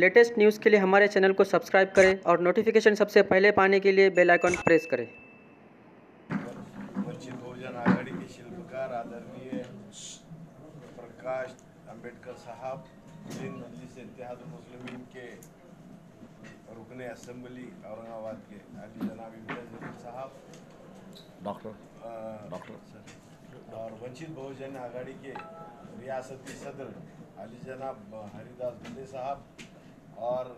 Latest news के लिए हमारे channel को सब्सक्राइब करें और नोटिफिकेशन सबसे पहले पाने के लिए बेल आइकॉन प्रेस करें। वंचित बहुजन आघाड़ी के शिल्पकार आदरणीय प्रकाश अंबेडकर साहब, जिन मजलिस इत्तेहादुल मुस्लिमीन के रुकने असम्बली औरंगाबाद के अली जनाब इम्तियाज जलील साहब, डॉक्टर और वंचित बहुजन आघाड़ी के रियासती सदर अली जनाब हरिदास दुल्ले साहब और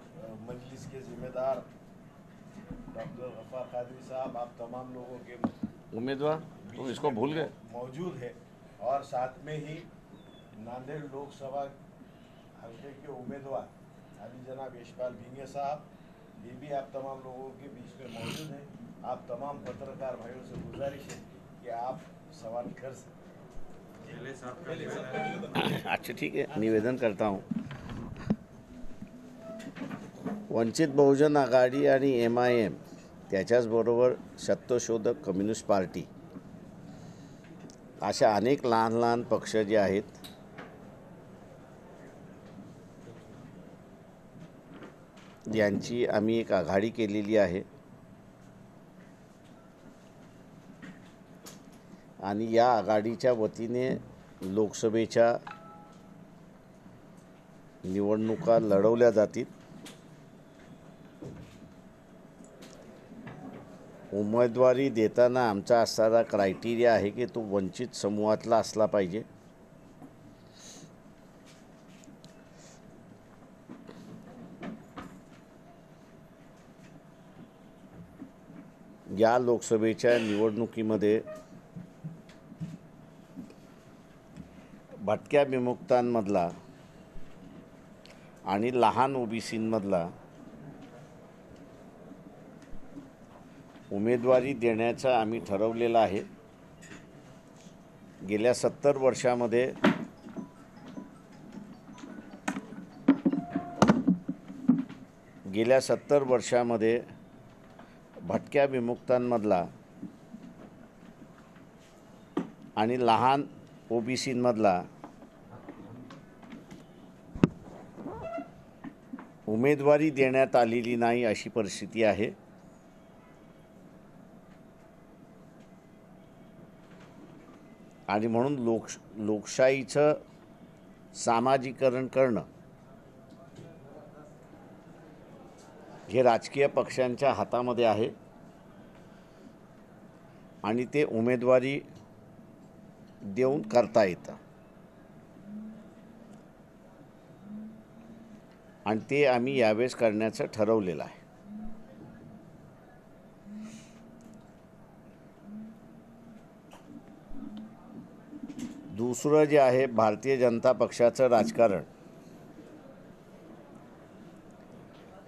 मजलिस के जिम्मेदार डॉक्टर गफ्फार कादरी साहब, आप तमाम लोगों के उम्मीदवार तो इसको भूल गए मौजूद है। और साथ में ही नांदेड़ लोकसभा हल्के के उम्मीदवार अली जनाब यशपाल भिंगे साहब, ये भी आप तमाम लोगों के बीच में मौजूद हैं। आप तमाम पत्रकार भाइयों से गुजारिश है कि आप सवाल कर सकते। अच्छा ठीक है, निवेदन करता हूँ। वंचित बहुजन आघाडी आणि MIM त्याच्याचबरोबर सत्यशोधक कम्युनिस्ट पार्टी अशा अनेक लहान लहान पक्ष जे आहेत यांची आम्ही एक आघाडी केलेली आहे आणि या आघाडीच्या वतीने लोकसभेच्या निवडणुका लढवल्या जातील। उमेदवारी देताना आमचा असणारा क्रायटेरिया आहे की तो वंचित समूहातला असला पाहिजे। या लोकसभेच्या निवडणुकीमध्ये भटक्या विमुक्तांमधला आणि लहान ओबीसींमधला उमेदवारी देण्याचा आम्ही ठरवलेला आहे। गेल्या 70 वर्षामध्ये भटक्या विमुक्तांमधला आणि लहान ओबीसींमधला उमेदवारी देण्यात आलेली नाही अशी परिस्थिती आहे। आणि म्हणून लोकशाहीचं सामाजिकरण करणं हे राजकीय पक्षांच्या हातामध्ये आहे आणि ते उमेदवारी देऊन करता येतं आणि ते आम्ही यावेळेस करण्याचं ठरवलेलं आहे। दुसरं जे आहे भारतीय जनता पक्षाचं राजकारण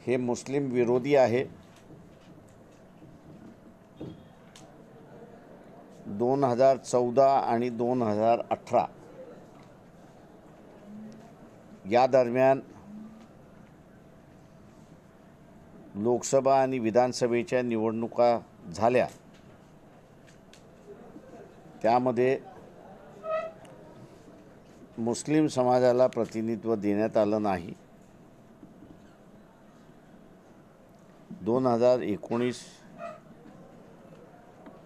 हे मुस्लिम विरोधी आहे। 2014 आणि 2018 या दरम्यान लोकसभा आणि विधानसभेच्या निवडणुका झाल्या, त्यामध्ये मुस्लिम समाजाला प्रतिनिधित्व देण्यात आलं नाही। 2019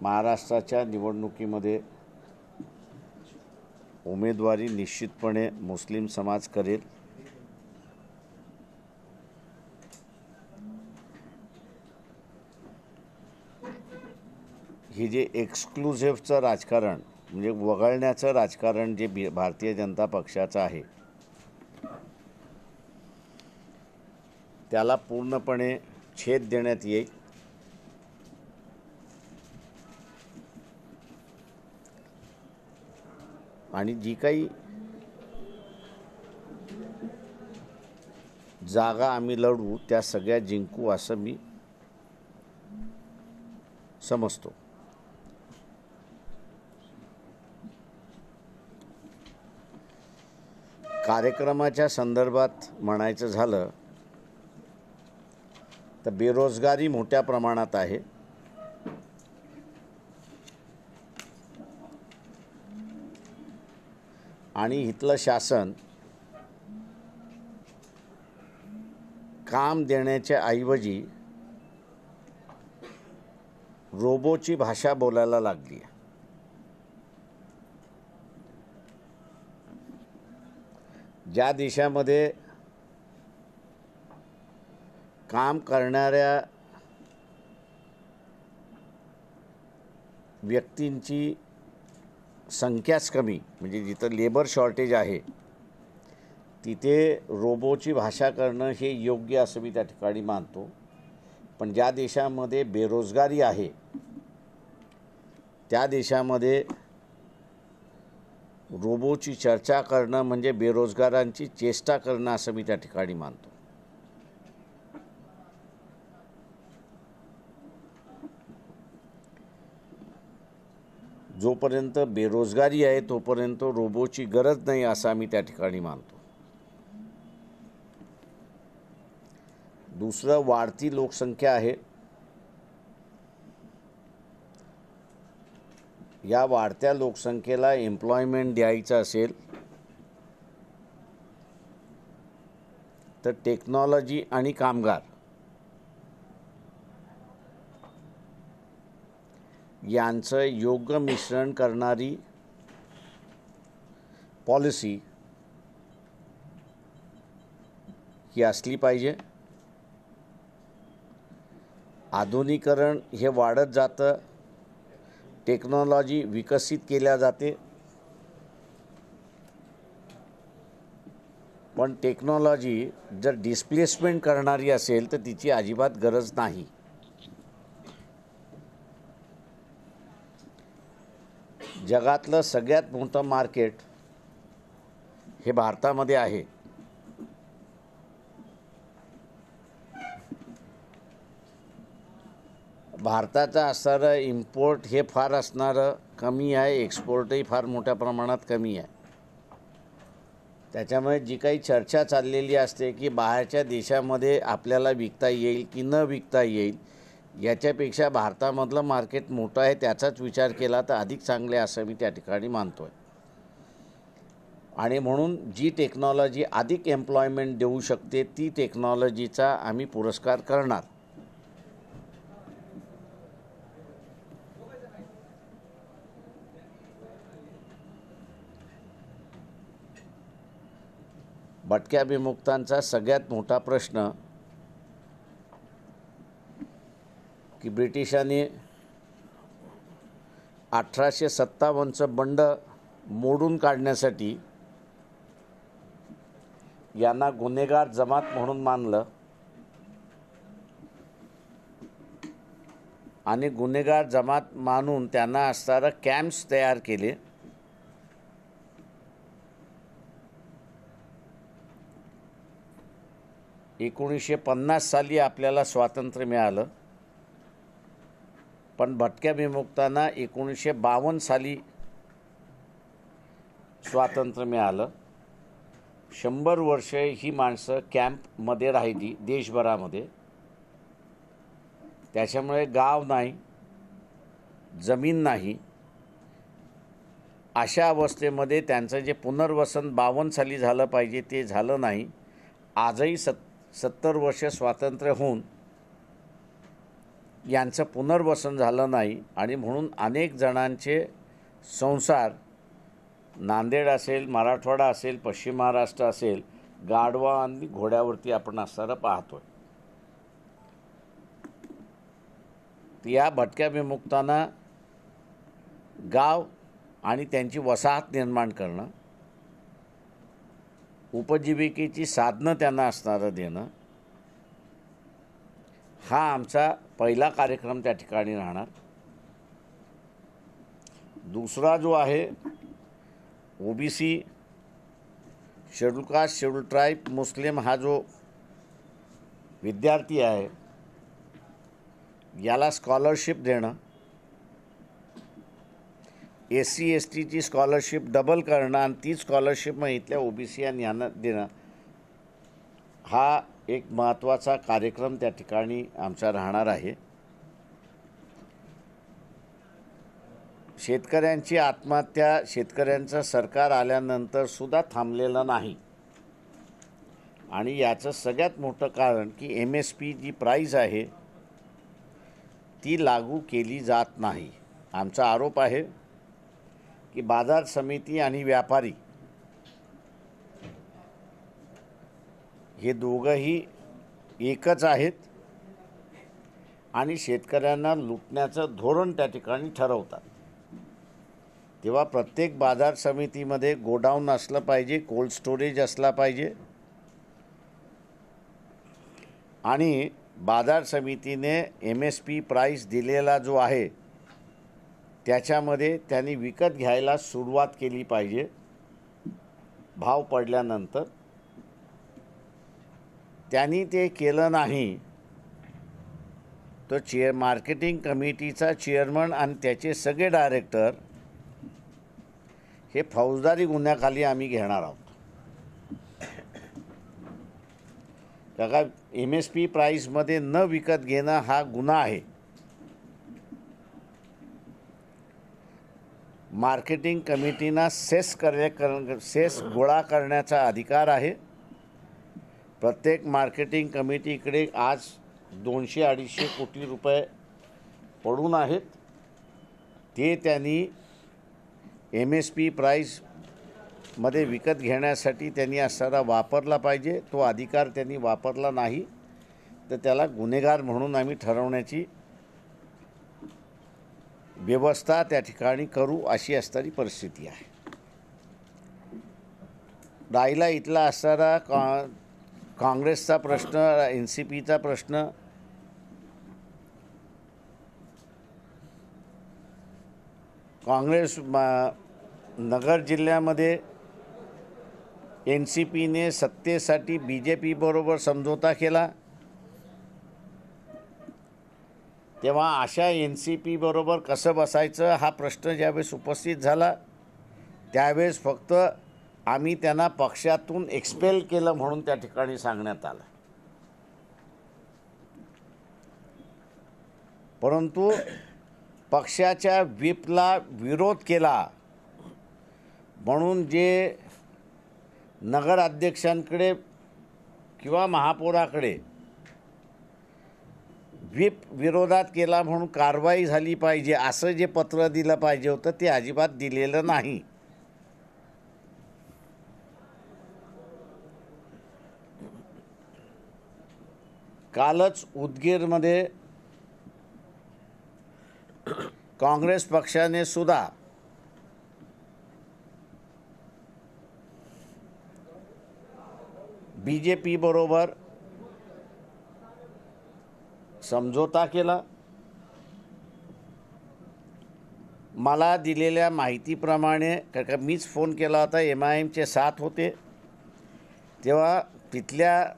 महाराष्ट्राच्या निवडणुकीमध्ये उमेदवारी निश्चितपणे मुस्लिम समाज करेल। हे जे एक्सक्लुझिव्हचं राजकारण म्हणजे वगळण्याचं राजकारण जे भारतीय जनता पक्षाचं आहे त्याला पूर्णपणे छेद देण्यात येईल। आणि जी काही जागा आम्ही लढवू त्या सगळ्या जिंकू असं मी समजतो। कार्यक्रमाच्या संदर्भात म्हणायचं झालं तर बेरोजगारी मोठ्या प्रमाणात आहे। आणि इथलं शासन काम देण्याच्या ऐवजी रोबोची भाषा बोलायला लागली आहे. ज्या देशामध्ये काम करणाऱ्या व्यक्तींची संख्याच कमी, म्हणजे जिथं लेबर शॉर्टेज आहे तिथे रोबोची भाषा करणं हे योग्य असं मी त्या ठिकाणी मानतो. पण ज्या देशामध्ये बेरोजगारी आहे त्या देशामध्ये रोबोची चर्चा करणं म्हणजे बेरोजगारांची चेष्टा करणं असं मी त्या ठिकाणी मानतो. जोपर्यंत बेरोजगारी आहे तोपर्यंत रोबोची गरज नाही असं मी त्या ठिकाणी मानतो. दुसरं, वाढती लोकसंख्या आहे. या वाढत्या लोकसंख्येला एम्प्लॉयमेंट द्यायचं असेल तर टेक्नॉलॉजी आणि कामगार यांचं योग्य मिश्रण करणारी पॉलिसी ही असली पाहिजे. आधुनिकीकरण हे वाढत जातं, टेक्नॉलॉजी विकसित केल्या जाते, पण टेक्नॉलॉजी जर डिस्प्लेसमेंट करणारी असेल तर तिची अजिबात गरज नाही. जगातलं सगळ्यात मोठं मार्केट हे भारतामध्ये आहे. भारताचं असणारं इम्पोर्ट हे फार असणारं कमी आहे, एक्सपोर्टही फार मोठ्या प्रमाणात कमी आहे. त्याच्यामुळे जी काही चर्चा चाललेली असते की बाहेरच्या देशामध्ये आपल्याला विकता येईल की न विकता येईल, याच्यापेक्षा भारतामधलं मार्केट मोठं आहे त्याचाच विचार केला तर अधिक चांगले असं मी त्या ठिकाणी मानतो आहे. आणि म्हणून जी टेक्नॉलॉजी अधिक एम्प्लॉयमेंट देऊ शकते ती टेक्नॉलॉजीचा आम्ही पुरस्कार करणार. भटक्या विमुक्तांचा सगळ्यात मोठा प्रश्न की ब्रिटिशांनी 1857चं बंड मोडून काढण्यासाठी यांना गुन्हेगार जमात म्हणून मानलं आणि गुन्हेगार जमात मानून त्यांना असणारे कॅम्प्स तयार केले. साली आपल्याला स्वातंत्र्य मिळालं, पण भटक्या विमुक्तांना 1952 साली स्वातंत्र्य मिळालं. 100 वर्ष ही माणसं कॅम्पमध्ये राहिली देशभरामध्ये. त्याच्यामुळे गाव नाही, जमीन नाही, अशा अवस्थेमध्ये त्यांचं जे पुनर्वसन 52 साली झालं पाहिजे ते झालं नाही. आजही 70 वर्ष स्वातंत्र्य होऊन यांचं पुनर्वसन झालं नाही आणि म्हणून अनेक जणांचे संसार नांदेड असेल, मराठवाडा असेल, पश्चिम महाराष्ट्र असेल, गाढवा आणि घोड्यावरती आपण असणारं पाहतोय. या भटक्या विमुक्तांना गाव आणि त्यांची वसाहत निर्माण करणं, उपजीविकेची साधनं त्यांना असणारं देणं, हा आमचा पहिला कार्यक्रम त्या ठिकाणी राहणार. दुसरा जो आहे OBC, schedule caste, schedule tribe, मुस्लिम हा जो विद्यार्थी आहे याला स्कॉलरशिप देणं, SC STची स्कॉलरशिप डबल करणं आणि ती स्कॉलरशिप मग इथल्या ओबीसी यांना देणं, हा एक महत्त्वाचा कार्यक्रम त्या ठिकाणी आमचा राहणार आहे. शेतकऱ्यांची आत्महत्या, शेतकऱ्यांचं सरकार आल्यानंतर सुद्धा थांबलेलं नाही. आणि याचं सगळ्यात मोठं कारण की MSP जी प्राईस आहे ती लागू केली जात नाही. आमचा आरोप आहे की बाजार समिती आणि व्यापारी हे दोघंही एकच आहेत आणि शेतकऱ्यांना लुटण्याचं धोरण त्या ठिकाणी ठरवतात. तेव्हा प्रत्येक बाजार समितीमध्ये गोडाऊन असलं पाहिजे, कोल्ड स्टोरेज असला पाहिजे आणि बाजार समितीने MSP प्राईस दिलेला जो आहे त्याच्यामध्ये त्यांनी विकत घ्यायला सुरुवात केली पाहिजे. भाव पडल्यानंतर त्यांनी ते केलं नाही तर मार्केटिंग कमिटीचा चेअरमन आणि त्याचे सगळे डायरेक्टर हे फौजदारी गुन्ह्याखाली आम्ही घेणार आहोत. का MSP प्राईसमध्ये न विकत घेणं हा गुन्हा आहे. मार्केटिंग कमिटीना सेस गोळा करण्याचा अधिकार आहे. प्रत्येक मार्केटिंग कमिटीकडे आज 200-250 कोटी रुपये पडून आहेत. ते त्यांनी MSP प्राईसमध्ये विकत घेण्यासाठी त्यांनी असणारा वापरला पाहिजे. तो अधिकार त्यांनी वापरला नाही तर त्याला गुन्हेगार म्हणून आम्ही ठरवण्याची व्यवस्था त्या ठिकाणी करू अशी असणारी परिस्थिती आहे. राहिला इथला असणारा काँग्रेसचा प्रश्न, NCPचा प्रश्न, काँग्रेस नगर जिल्ह्यामध्ये NCPने सत्तेसाठी BJP बरोबर समझोता केला. तेव्हा अशा NCP बरोबर कसं बसायचं हा प्रश्न ज्यावेळेस उपस्थित झाला त्यावेळेस फक्त आम्ही त्यांना पक्षातून एक्सपेल केलं म्हणून त्या ठिकाणी सांगण्यात आलं. परंतु पक्षाच्या व्हीपला विरोध केला म्हणून जे नगराध्यक्षांकडे किंवा महापौराकडे व्हीप विरोधात केला म्हणून कारवाई झाली पाहिजे असं जे पत्र दिलं पाहिजे होतं ते अजिबात दिलेलं नाही. कालच उदगीरमध्ये काँग्रेस पक्षाने सुद्धा BJP बरोबर समझोता केला. मला दिलेल्या माहितीप्रमाणे कारण मीच फोन केला होता, MIMचे 7 होते, तेव्हा तिथल्या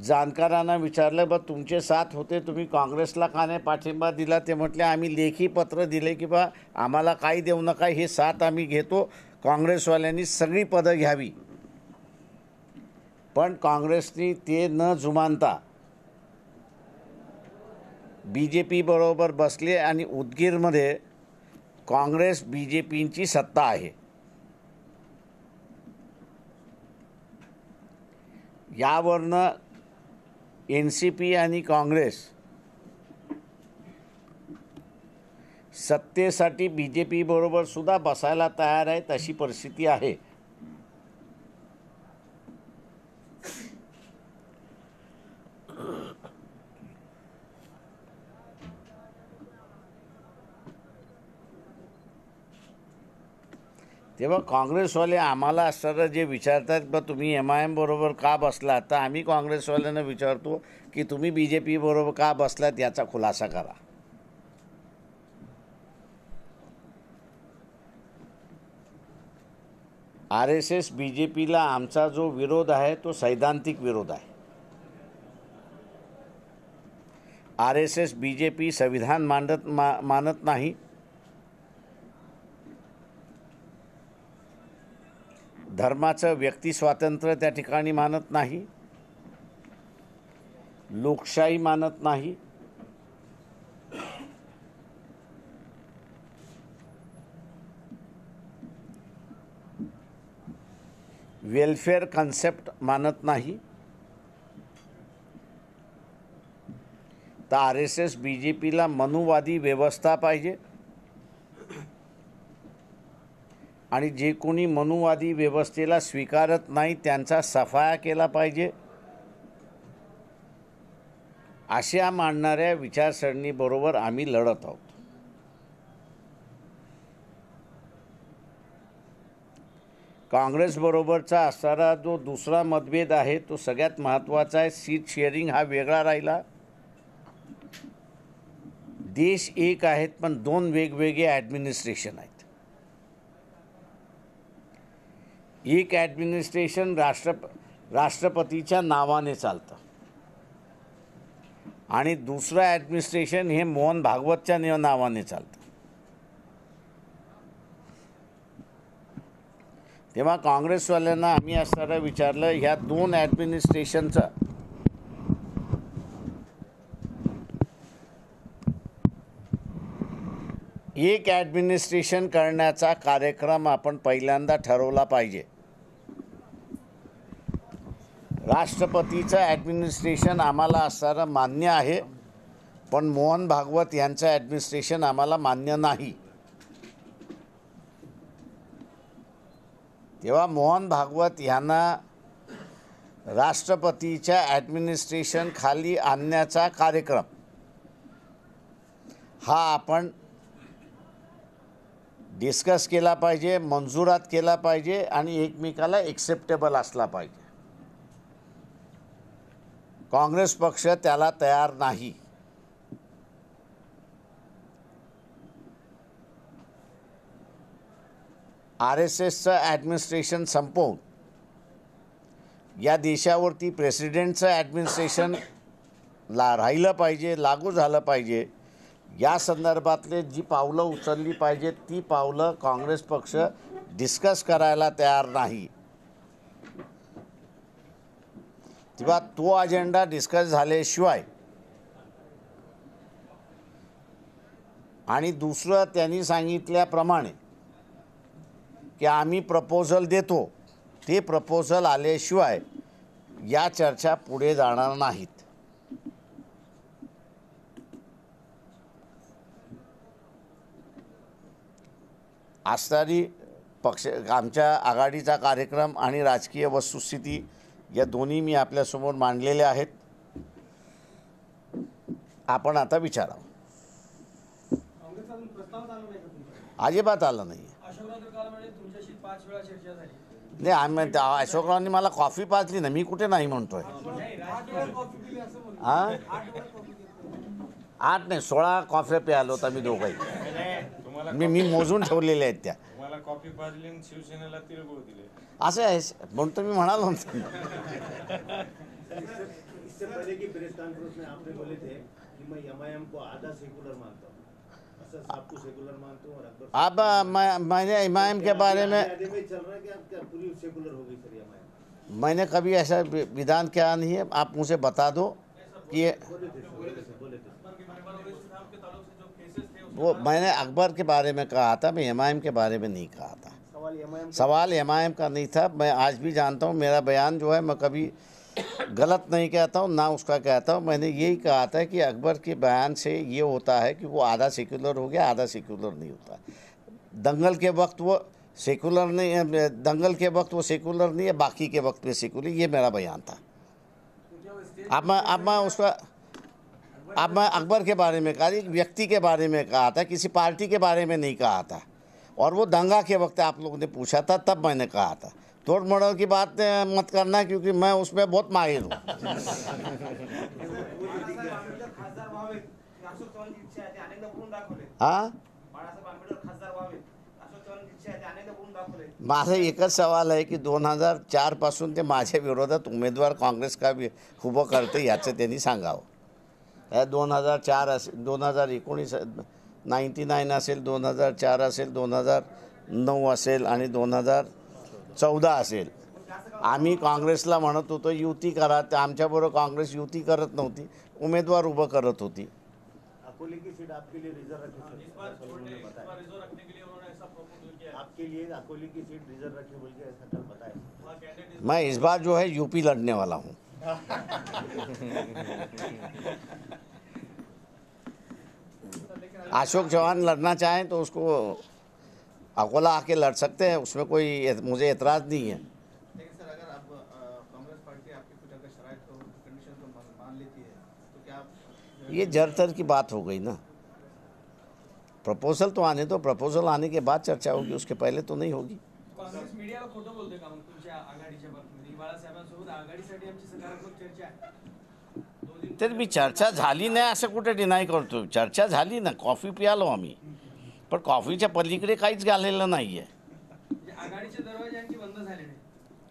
जाणकारांना विचारलं बा तुमचे 7 होते तुम्ही काँग्रेसला का नाही पाठिंबा दिला. ते म्हटले आम्ही लेखी पत्र दिले की बा आम्हाला काही देऊ नका, हे 7 आम्ही घेतो, काँग्रेसवाल्यांनी सगळी पदं घ्यावी. पण काँग्रेसनी ते न जुमानता BJP बरोबर बसले आणि उदगीरमध्ये काँग्रेस BJPची सत्ता आहे. यावरनं NCP आणि काँग्रेस सत्तेसाठी BJP बरोबर सुद्धा बसायला तयार आहेत अशी परिस्थिती आहे. तेव्हा काँग्रेसवाले आम्हाला असणारं जे विचारतात बा तुम्ही MIM बरोबर का बसलात, तर आम्ही काँग्रेसवाल्यांना विचारतो की तुम्ही BJP बरोबर का बसलात याचा खुलासा करा. RSS BJPला आमचा जो विरोध आहे तो सैद्धांतिक विरोध आहे. RSS BJP संविधान मानत नाही. धर्माचं व्यक्ती स्वातंत्र्य त्या ठिकाणी मानत नाही. लोकशाही मानत नाही. वेलफेअर कन्सेप्ट मानत नाही, तर RSS BJPला मनुवादी व्यवस्था पाहिजे आणि जे कोणी मनुवादी व्यवस्थेला स्वीकारत नाही त्यांचा सफाया केला पाहिजे, अशा मांडणाऱ्या विचारसरणीबरोबर आम्ही लढत आहोत. काँग्रेसबरोबरचा असणारा जो दुसरा मतभेद आहे तो सगळ्यात महत्त्वाचा आहे. सीट शेअरिंग हा वेगळा राहिला. देश एक आहेत पण दोन वेगवेगळे ॲडमिनिस्ट्रेशन आहेत. एक ॲडमिनिस्ट्रेशन राष्ट्रपतीच्या नावाने चालतं आणि दुसरं ॲडमिनिस्ट्रेशन हे मोहन भागवतच्या नावाने चालतं. तेव्हा काँग्रेसवाल्यांना आम्ही असताना विचारलं, ह्या दोन ॲडमिनिस्ट्रेशनचं एक ॲडमिनिस्ट्रेशन करण्याचा कार्यक्रम आपण पहिल्यांदा ठरवला पाहिजे. राष्ट्रपतीचं ॲडमिनिस्ट्रेशन आम्हाला असणारं मान्य आहे, पण मोहन भागवत यांचं ॲडमिनिस्ट्रेशन आम्हाला मान्य नाही. तेव्हा मोहन भागवत यांना राष्ट्रपतीच्या ॲडमिनिस्ट्रेशन खाली आणण्याचा कार्यक्रम हा आपण डिस्कस केला पाहिजे, मंजुरात केला पाहिजे आणि एकमेकाला एक्सेप्टेबल असला पाहिजे. काँग्रेस पक्ष त्याला तयार नाही. RSSचं ॲडमिनिस्ट्रेशन संपवून या देशावरती प्रेसिडेंटचं ॲडमिनिस्ट्रेशन राहिलं पाहिजे, लागू झालं पाहिजे. या संदर्भातले जी पावलं उचलली पाहिजेत ती पावलं काँग्रेस पक्ष डिस्कस करायला तयार नाही. तेव्हा तो अजेंडा डिस्कस झाल्याशिवाय आणि दुसरं त्यांनी सांगितल्याप्रमाणे की आम्ही प्रपोजल देतो, ते प्रपोजल आल्याशिवाय या चर्चा पुढे जाणार नाहीत. असणारी पक्ष आमच्या आघाडीचा कार्यक्रम आणि राजकीय वस्तुस्थिती या दोन्ही मी आपल्यासमोर मांडलेल्या आहेत. आपण आता विचारावं. अजिबात आलं नाही. नाही, आम्ही अशोकरावांनी मला कॉफी पाजली ना, मी कुठे नाही म्हणतोय. हां, 8 नाही 16 कॉफी प्यालो होता मी दोघंही. मी मोजून ठेवलेल्या आहेत त्या. कॉफी पाजली आणि शिवसेनेला तिळगुळ दिले असं आहे म्हणून तर मी म्हणालो इससे पहले की प्रेस कॉन्फ्रेंस में आपने बोले थे कि मैं MIM को आधा सेकुलर मानता हूँ, असद साहब को सेकुलर मानता हूँ और अकबर अब मैंने MIM के बारे में चल रहा है कि आप क्या पूरी सेकुलर हो गई सर MIM? मैंने कभी ऐसा विधान किया नहीं है. आप मुझे बता दो कि वो मैंने अकबर के बारे में कहा था, मैं MIM के बारे में नहीं कहा था. सवाल MIM का नहीं था. मैं आज भी जानता हूँ मेरा बयान जो है मैं कभी गलत नहीं कहता हूँ ना उसका कहता हूँ. मैंने यही कहा था कि अकबर के बयान से ये होता है कि वो आधा सेक्युलर हो गया, आधा सेक्युलर नहीं होता. दंगल के वक्त वो सेकुलर नहीं है, दंगल के वक्त वो सेकुलर नहीं है, बाकी के वक्त में सेकुलर. ये मेरा बयान था. अब मैं अकबर के बारे में कहा, एक व्यक्ति के बारे में कहा था, किसी पार्टी के बारे में नहीं कहा था. और वो दंगा के वक्त आप लोगों ने पूछा था तब मैंने कहा था. तोड़ मड़ोड़ की बात मत करना क्योंकि मैं उसमें बहुत माहिर हूँ. हाँ, माझा एकच सवाल आहे की 2004 पासून ते माझ्या विरोधात उमेदवार काँग्रेस का उभं करते याचं त्यांनी सांगावं. 2004 असेल, 2019 99 असेल, 2004 असेल, 2009 असेल आणि 2014 असेल. आम्ही काँग्रेसला म्हणत होतो युती करा, तर आमच्याबरोबर काँग्रेस युती करत नव्हती, उमेदवार उभं करत होती. अकोले की सीट आपके लिए रिजर्व रखी सर, ऐसा उन्होंने बताया। रिजर्व रखने के लिए उन्होंने ऐसा प्रपोजल किया है। आपके लिए अकोले की सीट रिजर्व रखी बोल के ऐसा कल बताया। वहाँ कैंडिडेट मैं इस बार जो है यूपी लड़ने वाला हूँ। अशोक चौहान लड़ना चाहें तो उसको अकोला आके लड़ सकते हैं, उसमें कोई मुझे एतराज़ नहीं है। लेकिन सर अगर आप कांग्रेस पार्टी आपकी कुछ अगर शराइत तो कंडीशन तो मान लेती है तो क्या आप ये जरतर की बात हो गई ना। प्रपोजल तो आने दो, प्रपोजल आने के बाद चर्चा होगी, उसके पहले तो नाही होगी। काँग्रेस मीडियाला खोटं बोलतोय का मग तुमच्या आघाडीच्या बाबतीत? बाळासाहेबांसोबत आघाडीसाठी आमची सकारात्मक चर्चा आहे. तर मी चर्चा झाली नाही असं कुठे डिनाय करतो? चर्चा झाली ना, कॉफी प्यालो आम्ही, पण कॉफीच्या पलीकडे काहीच झालेलं नाही आहे. म्हणजे आघाडीचे दरवाजे आणखी बंद झाले नाही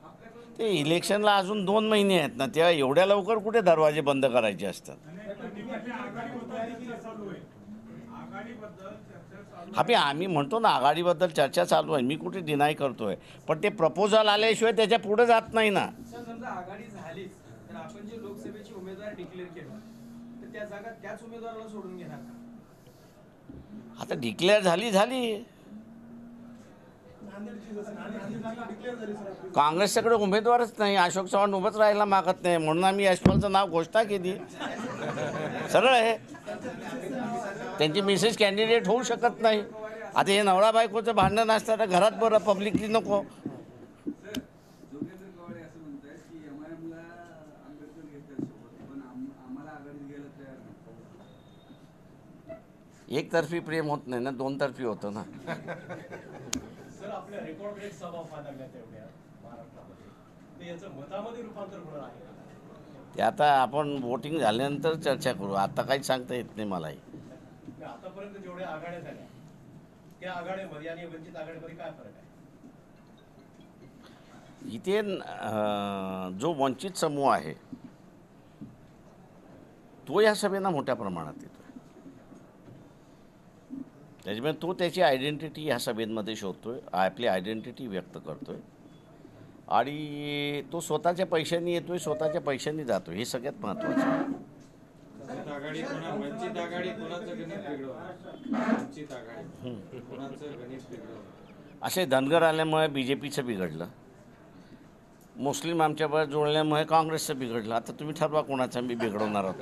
आपल्याकडून. ते इलेक्शनला अजून 2 महिने आहेत ना, तेव्हा एवढ्या लवकर कुठे दरवाजे बंद करायचे असतात? आम्ही म्हणतो ना आघाडीबद्दल चर्चा चालू आहे, मी कुठे डिनाय करतोय, पण ते प्रपोजल आल्याशिवाय त्याच्या पुढे जात नाही ना. सर समजा आघाडी झालीच तर आपण जे लोकसभेचे उमेदवार डिक्लेअर केले तर त्या जागा त्याच उमेदवाराला सोडून घेणार का? आता डिक्लेअर झाली काँग्रेसच्याकडे उमेदवारच नाही. अशोक चव्हाण उभंच राहायला मागत नाही, म्हणून आम्ही यशपालचं नाव घोषणा केली. सरळ आहे. त्यांची मिसेस कॅन्डिडेट होऊ शकत नाही. आता हे नवरा बायकोचं भांडण असतं तर घरात बरं, पब्लिकली नको. एकतर्फी प्रेम होत नाही ना, 2 तर्फी होतं ना. सर आपल्या रेकॉर्ड ब्रेक सभा व्हायला लागल्या तेवढ्या महाराष्ट्रामध्ये, ते याचं मतामध्ये रूपांतर होणार आहे का? ते आता आपण वोटिंग झाल्यानंतर चर्चा करू, आता काही सांगता येत नाही मलाही. आतापर्यंत जेवढ्या आघाड्या झाल्या त्या आघाड्यामध्ये आणि वंचित आघाडीमध्ये काय फरक आहे? इथे जो वंचित समूह आहे तो या सभेला मोठ्या प्रमाणात येतो. त्याच्यामुळे तो त्याची आयडेंटिटी ह्या सभेमध्ये शोधतोय, आपली आयडेंटिटी व्यक्त करतोय आणि तो स्वतःच्या पैशांनी येतोय, स्वतःच्या पैशांनी जातोय. हे सगळ्यात महत्त्वाचं आहे. आघाडी वंचित आघाडी कोणाचं गणित बिघडवणार? वंचित आघाडी कोणाचं गणित बिघडवणार? असे धनगर आल्यामुळे BJPचं बिघडलं, मुस्लिम आमच्याबरोबर जोडल्यामुळे काँग्रेसचं बिघडलं. आता तुम्ही ठरवा कोणाचं मी बिघडवणार आहोत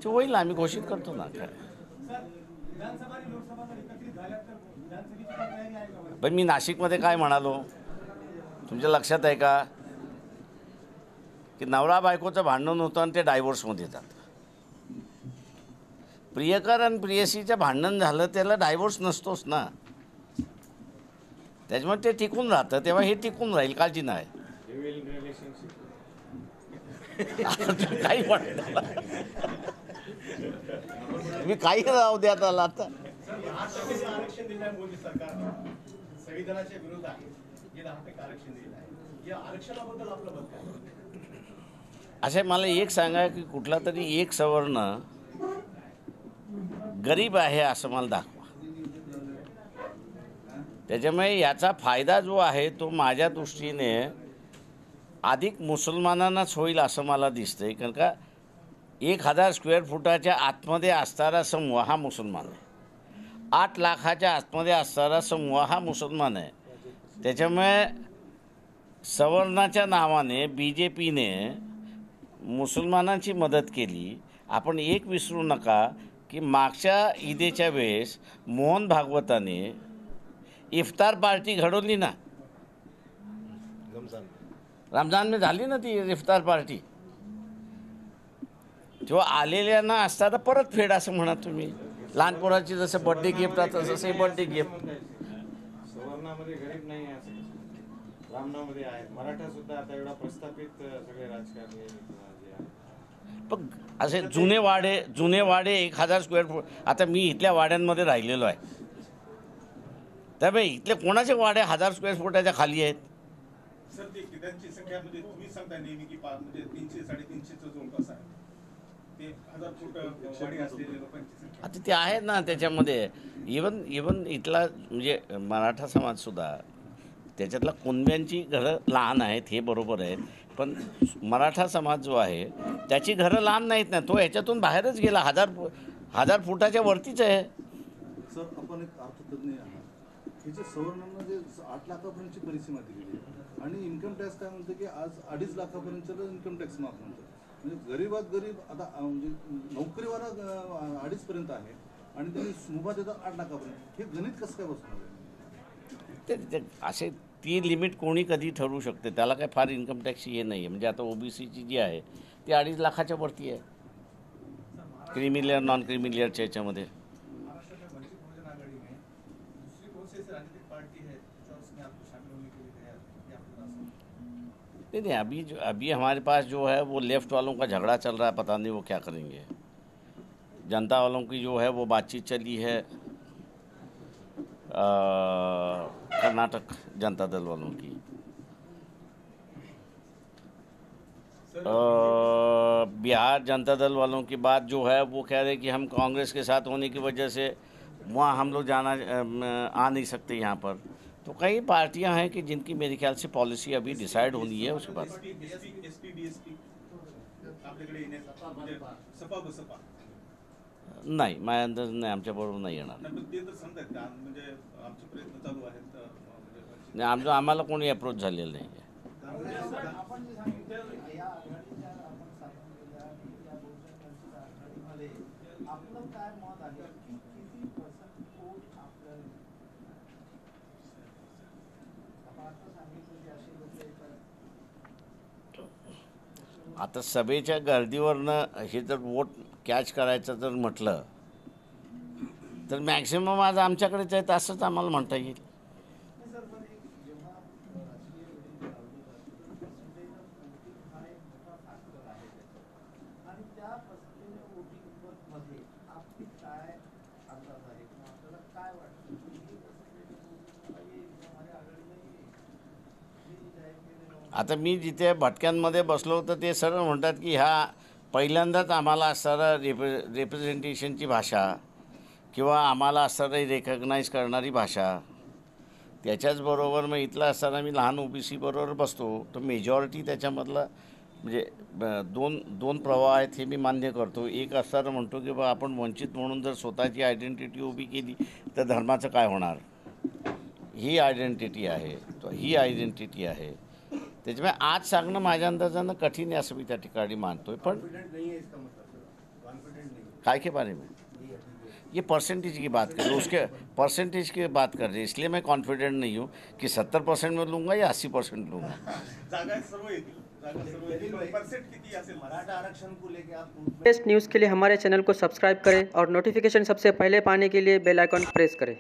ते होईल, आम्ही घोषित करतो ना. काय पण मी नाशिकमध्ये काय म्हणालो तुमच्या लक्षात आहे का? की नवरा बायकोचं भांडण होतं आणि ते डायव्होर्समध्ये येतात. प्रियकर आणि प्रियसीचं भांडण झालं त्याला डायव्होर्स नसतोच ना, त्याच्यामुळे ते टिकून राहतं. तेव्हा हे टिकून राहील, काळजी नाही. काही वाटत मी काही राहू द्या त्याला. आता आरक्षण दिलं आहे मोदी सरकारने, संविधानाच्या विरोधात जे 10% आरक्षण दिलं आहे, या आरक्षणाबद्दल आपलं मत काय? असे मला एक सांगा की कुठला तरी एक सवर्ण गरीब आहे असं मला दाखवा. त्याच्यामुळे याचा फायदा जो आहे तो माझ्या दृष्टीने अधिक मुसलमानांनाच होईल असं मला दिसतंय. कारण का 1000 स्क्वेअर फुटाच्या आतमध्ये असणारा समूह हा मुसलमान आहे, 8 लाखाच्या आतमध्ये असणारा समूह हा मुसलमान आहे. त्याच्यामुळे सवर्णाच्या नावाने BJPने मुसलमानांची मदत केली. आपण एक विसरू नका की मागच्या ईदेच्या वेळेस मोहन भागवताने इफ्तार पार्टी घडवली ना, रमजानमध्ये झाली ना ती इफ्तार पार्टी. तेव्हा आलेल्यांना असताना परत फेड असं म्हणा तुम्ही. लहान पोराची जसं बर्थडे गिफ्ट असतं तसं बर्थडे गिफ्ट. सवर्णामध्ये गरीब नाही आहे असं कसं? ब्राह्मणामध्ये आहे, मराठा सुद्धा आता एवढा प्रस्थापित सगळे राजकारणी जे आहे. पण असे जुने वाडे 1000 स्क्वेअर फूट. आता मी इथल्या वाड्यांमध्ये राहिलेलो आहे, त्यामुळे इथले कोणाचे वाडे 1000 स्क्वेअर फुटाच्या खाली आहेत? सर ते त्यांची संख्या म्हणजे तुम्ही सांगता नेहमी की म्हणजे 300-350चं जवळपास आहे ते 1000 फूट वाडी असलेल्या लोकांची संख्या. आता ते आहेत ना त्याच्यामध्ये. इवन इथला म्हणजे मराठा समाजसुद्धा त्याच्यातला कुणब्यांची घरं लहान आहेत, हे बरोबर आहेत. पण मराठा समाज जो आहे त्याची घरं लांब नाहीत ना, तो ह्याच्यातून बाहेरच गेला, हजार फुटाच्या वरतीच आहे. सर, आपण एक अर्थतज्ञ आहात. हे जे सवर्णांना जे 8 लाखापर्यंतची परिसीमा दिलेली आहे आणि इन्कम टॅक्स काय म्हणतं की आज 2.5 लाखापर्यंतचं इन्कम टॅक्स माफ म्हणतं. म्हणजे गरीबात गरीब आता म्हणजे नोकरीवाला 2.5 पर्यंत आहे आणि त्यांनी मुभा देतात 8 लाखापर्यंत. हे गणित कसं काय बसणार आहे? ते असे ती लिमिट कोणी कधी ठरवू शकते, त्याला काय फार इन्कम टॅक्सची हे नाही आहे. म्हणजे आता ओबीसीची जी आहे ती 2.5 लाखाच्या वरती आहे, क्रिमिलियर नॉन क्रिमिलियरच्या याच्यामध्ये. महाराष्ट्र में वंचित बहुजन आघाड़ी में दूसरी कौन सी ऐसी राजनीतिक पार्टी है जो उसमें आपको शामिल होने के लिए तैयार है? ये आपको बता सकते हैं? नहीं, अभी हमारे पास जो है वो लेफ़्ट वालों का झगड़ा चल रहा है, पता नहीं वो क्या करेंगे. जनता वालों की जो है वो बातचीत चली है, कर्नाटक जनता दल वालों की. बिहार जनता दल वालों की बात जो है वो कह रहे कि हम कांग्रेस के साथ होने की वजह से वहाँ हम लोग आ नहीं सकते यहाँ पर. तो कई पार्टियां हैं कि जिनकी मेरे ख्याल से पॉलिसी अभी डिसाइड होनी है, उसके बाद नाही, माझ्या अंदाज नाही, आमच्याबरोबर नाही येणार. नाही, आम्हाला कोणी अप्रोच झालेलं नाही आहे. आपण जे सांगितलं या आघाडीच्या आपण स्थापन केल्या या बहुजन आघाडीमध्ये आपलं काय मत आहे की किती पर्सेंट वोट आपल्याला आपण आता सांगितलं की असे लोक येतात. आता सभेच्या गर्दीवरनं हे जर वोट कॅच करायचं जर म्हटलं तर मॅक्सिमम आज आमच्याकडेच आहेत असंच आम्हाला म्हणता येईल. आता मी जिथे भटक्यांमध्ये बसलो तर ते सरळ म्हणतात की ह्या पहिल्यांदाच आम्हाला असणारा रिप्रेझेंटेशनची भाषा किंवा आम्हाला असणारी रेकग्नाईज करणारी भाषा, त्याच्याचबरोबर मग इथला असताना मी लहान ओबीसी बरोबर बसतो तर मेजॉरिटी त्याच्यामधला म्हणजे दोन प्रवाह आहेत हे मी मान्य करतो. एक असताना म्हणतो की बा आपण वंचित म्हणून जर स्वतःची आयडेंटिटी उभी केली तर धर्माचं काय होणार, ही आयडेंटिटी आहे. तो ही आयडेंटिटी आहे. त्याच्यामुळे आज सांगणं माझ्या अंदाजानं कठीण आहे असं मी त्या ठिकाणी मानतोय. पण काय के बारे में ये परसेंटेज की बात कर रहे, उसके परसेंटेज की बात कर रहे हैं, इसलिए मैं कॉन्फिडेंट नहीं हूँ कि 70% में लूँगा या 80% लूँगा. मराठा आरक्षण को लेके आप लेटेस्ट न्यूज़ के लिए हमारे चैनल को सब्सक्राइब करें और नोटिफिकेशन सबसे पहले पाने के लिए बेल आइकन प्रेस करें.